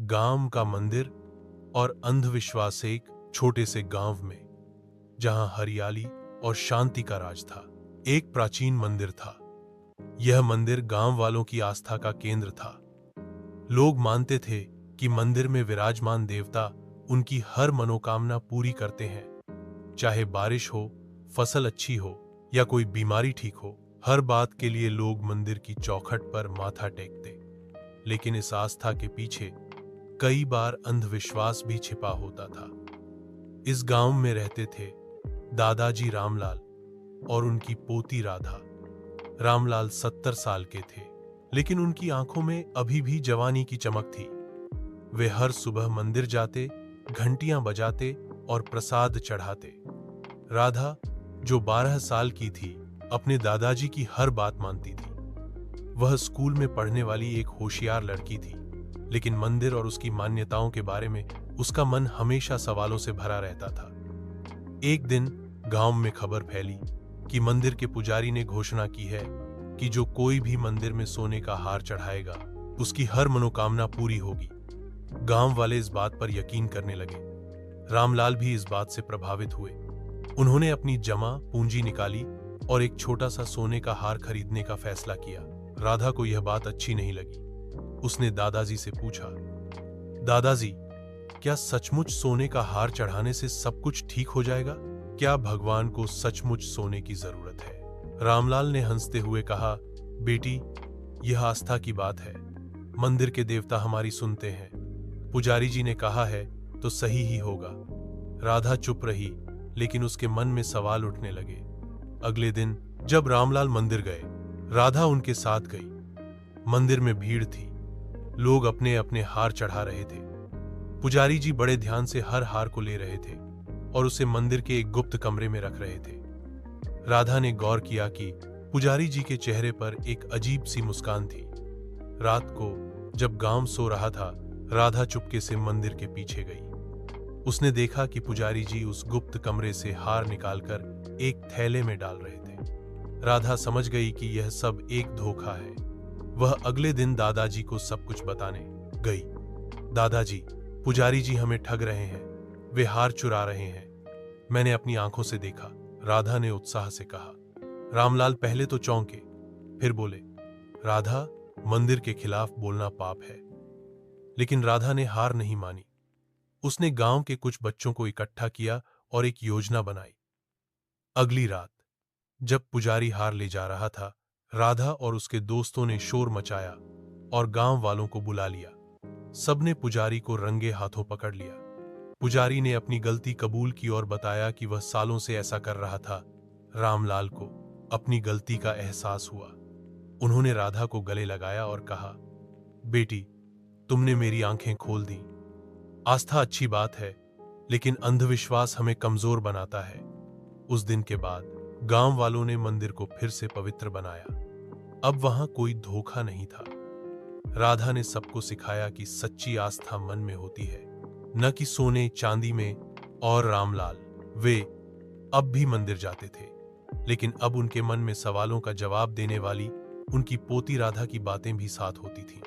गांव का मंदिर और अंधविश्वास। एक छोटे से गांव में जहां हरियाली और शांति का राज था, एक प्राचीन मंदिर था। यह मंदिर गांव वालों की आस्था का केंद्र था। लोग मानते थे कि मंदिर में विराजमान देवता उनकी हर मनोकामना पूरी करते हैं। चाहे बारिश हो, फसल अच्छी हो या कोई बीमारी ठीक हो, हर बात के लिए लोग मंदिर की चौखट पर माथा टेकते। लेकिन इस आस्था के पीछे कई बार अंधविश्वास भी छिपा होता था। इस गांव में रहते थे दादाजी रामलाल और उनकी पोती राधा। रामलाल 70 साल के थे, लेकिन उनकी आंखों में अभी भी जवानी की चमक थी। वे हर सुबह मंदिर जाते, घंटियां बजाते और प्रसाद चढ़ाते। राधा, जो 12 साल की थी, अपने दादाजी की हर बात मानती थी। वह स्कूल में पढ़ने वाली एक होशियार लड़की थी, लेकिन मंदिर और उसकी मान्यताओं के बारे में उसका मन हमेशा सवालों से भरा रहता था। एक दिन गांव में खबर फैली कि मंदिर के पुजारी ने घोषणा की है कि जो कोई भी मंदिर में सोने का हार चढ़ाएगा, उसकी हर मनोकामना पूरी होगी। गांव वाले इस बात पर यकीन करने लगे। रामलाल भी इस बात से प्रभावित हुए। उन्होंने अपनी जमा पूंजी निकाली और एक छोटा सा सोने का हार खरीदने का फैसला किया। राधा को यह बात अच्छी नहीं लगी। उसने दादाजी से पूछा, दादाजी, क्या सचमुच सोने का हार चढ़ाने से सब कुछ ठीक हो जाएगा? क्या भगवान को सचमुच सोने की जरूरत है? रामलाल ने हंसते हुए कहा, बेटी, यह आस्था की बात है। मंदिर के देवता हमारी सुनते हैं। पुजारी जी ने कहा है तो सही ही होगा। राधा चुप रही, लेकिन उसके मन में सवाल उठने लगे। अगले दिन जब रामलाल मंदिर गए, राधा उनके साथ गई। मंदिर में भीड़ थी। लोग अपने अपने हार चढ़ा रहे थे। पुजारी जी बड़े ध्यान से हर हार को ले रहे थे और उसे मंदिर के एक गुप्त कमरे में रख रहे थे। राधा ने गौर किया कि पुजारी जी के चेहरे पर एक अजीब सी मुस्कान थी। रात को जब गांव सो रहा था, राधा चुपके से मंदिर के पीछे गई। उसने देखा कि पुजारी जी उस गुप्त कमरे से हार निकालकर एक थैले में डाल रहे थे। राधा समझ गई कि यह सब एक धोखा है। वह अगले दिन दादाजी को सब कुछ बताने गई। दादाजी, पुजारी जी हमें ठग रहे हैं। वे हार चुरा रहे हैं। मैंने अपनी आंखों से देखा, राधा ने उत्साह से कहा। रामलाल पहले तो चौंके, फिर बोले, राधा, मंदिर के खिलाफ बोलना पाप है। लेकिन राधा ने हार नहीं मानी। उसने गांव के कुछ बच्चों को इकट्ठा किया और एक योजना बनाई। अगली रात जब पुजारी हार ले जा रहा था, राधा और उसके दोस्तों ने शोर मचाया और गांव वालों को बुला लिया। सबने पुजारी को रंगे हाथों पकड़ लिया। पुजारी ने अपनी गलती कबूल की और बताया कि वह सालों से ऐसा कर रहा था। रामलाल को अपनी गलती का एहसास हुआ। उन्होंने राधा को गले लगाया और कहा, बेटी, तुमने मेरी आंखें खोल दी। आस्था अच्छी बात है, लेकिन अंधविश्वास हमें कमजोर बनाता है। उस दिन के बाद गांव वालों ने मंदिर को फिर से पवित्र बनाया। अब वहां कोई धोखा नहीं था। राधा ने सबको सिखाया कि सच्ची आस्था मन में होती है, न कि सोने चांदी में। और रामलाल, वे अब भी मंदिर जाते थे, लेकिन अब उनके मन में सवालों का जवाब देने वाली उनकी पोती राधा की बातें भी साथ होती थीं।